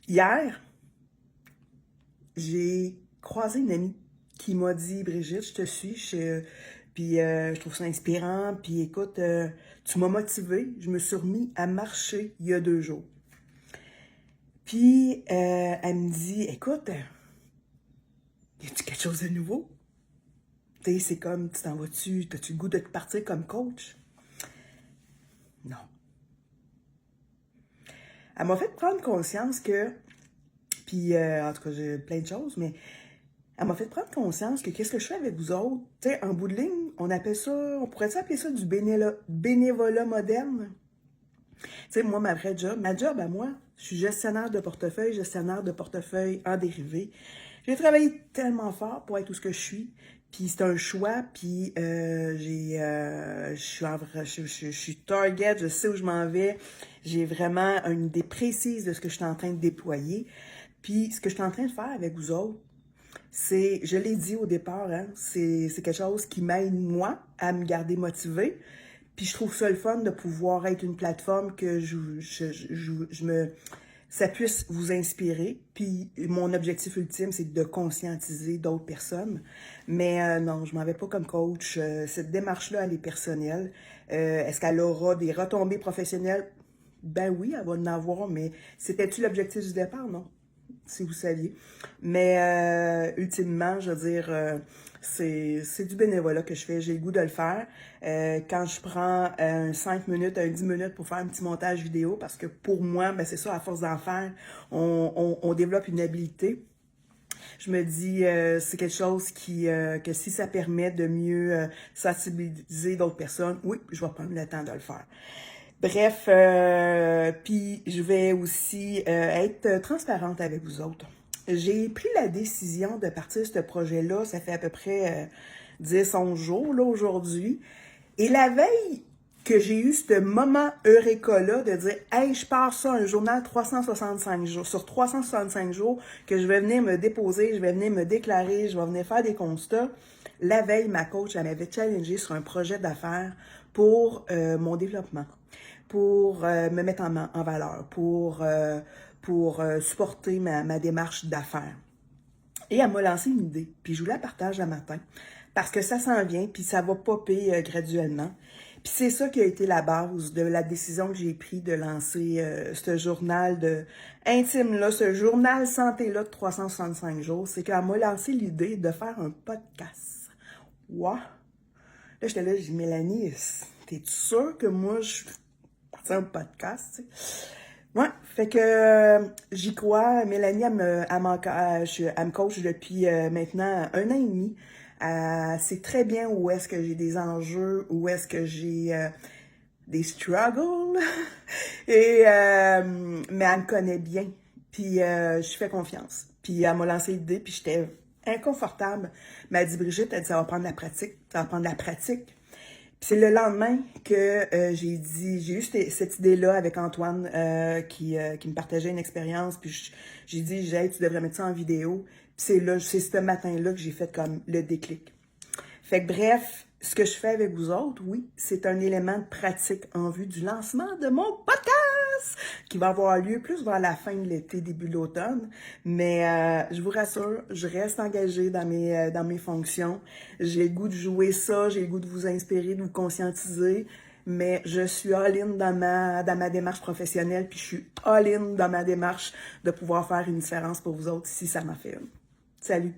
Hier, j'ai croisé une amie qui m'a dit, Brigitte, je te suis, puis je trouve ça inspirant, puis écoute, tu m'as motivée, je me suis remis à marcher il y a 2 jours. Puis elle me dit, écoute, y a-tu quelque chose de nouveau? Tu sais, c'est comme, tu t'en vas-tu, t'as-tu le goût de te partir comme coach? Non. Elle m'a fait prendre conscience que, puis en tout cas, j'ai plein de choses, mais elle m'a fait prendre conscience que qu'est-ce que je fais avec vous autres, tu sais, en bout de ligne, on pourrait appeler ça du bénévolat moderne? Tu sais, moi, ma job à moi, je suis gestionnaire de portefeuille en dérivé. J'ai travaillé tellement fort pour être où ce que je suis, puis c'est un choix, puis je suis target, je sais où je m'en vais, j'ai vraiment une idée précise de ce que je suis en train de déployer. Puis ce que je suis en train de faire avec vous autres, je l'ai dit au départ, hein, c'est quelque chose qui m'aide, moi, à me garder motivée. Puis je trouve ça le fun de pouvoir être une plateforme que ça puisse vous inspirer. Puis mon objectif ultime, c'est de conscientiser d'autres personnes. Mais non, je m'en vais pas comme coach. Cette démarche-là, elle est personnelle. Est-ce qu'elle aura des retombées professionnelles? Ben oui, elle va en avoir, mais c'était-tu l'objectif du départ? Non, si vous saviez. Mais ultimement, je veux dire, c'est du bénévolat que je fais. J'ai le goût de le faire. Quand je prends 5 minutes, 10 minutes pour faire un petit montage vidéo, parce que pour moi, ben c'est ça, à force d'en faire, on développe une habileté. Je me dis, c'est quelque chose que si ça permet de mieux sensibiliser d'autres personnes, oui, je vais prendre le temps de le faire. Bref, puis je vais aussi être transparente avec vous autres. J'ai pris la décision de partir ce projet-là, ça fait à peu près 10-11 jours là aujourd'hui. Et la veille que j'ai eu ce moment Eureka-là de dire « Hey, je pars ça, un journal 365 jours, sur 365 jours, que je vais venir me déposer, je vais venir me déclarer, je vais venir faire des constats. » La veille, ma coach, elle m'avait challengé sur un projet d'affaires pour mon développement, pour me mettre en valeur, pour supporter ma démarche d'affaires. Et elle m'a lancé une idée, puis je vous la partage le matin, parce que ça s'en vient, puis ça va popper graduellement. Puis c'est ça qui a été la base de la décision que j'ai prise de lancer ce journal intime-là, ce journal santé-là de 365 jours. C'est qu'elle m'a lancé l'idée de faire un podcast. Wow! Là, j'étais là, j'ai dit, Mélanie, t'es-tu sûre que moi, je suis partie un podcast, tu sais? Ouais, fait que j'y crois. Mélanie, elle me coach depuis maintenant 1 an et demi. Elle sait très bien où est-ce que j'ai des enjeux, où est-ce que j'ai des struggles. Mais elle me connaît bien. Puis je fais confiance. Puis elle m'a lancé l'idée, puis j'étais inconfortable. Mais elle dit, Brigitte, elle dit, ça va prendre de la pratique. Ça va prendre de la pratique. Puis c'est le lendemain que j'ai eu cette idée-là avec Antoine qui me partageait une expérience. Puis j'ai dit, Jay, tu devrais mettre ça en vidéo. Puis c'est ce matin-là que j'ai fait comme le déclic. Fait que bref, ce que je fais avec vous autres, oui, c'est un élément de pratique en vue du lancement de mon podcast qui va avoir lieu plus vers la fin de l'été, début de l'automne. Mais je vous rassure, je reste engagée dans mes fonctions. J'ai le goût de jouer ça, j'ai le goût de vous inspirer, de vous conscientiser. Mais je suis all-in dans ma démarche professionnelle, puis je suis all-in dans ma démarche de pouvoir faire une différence pour vous autres si ça m'a fait une. Salut!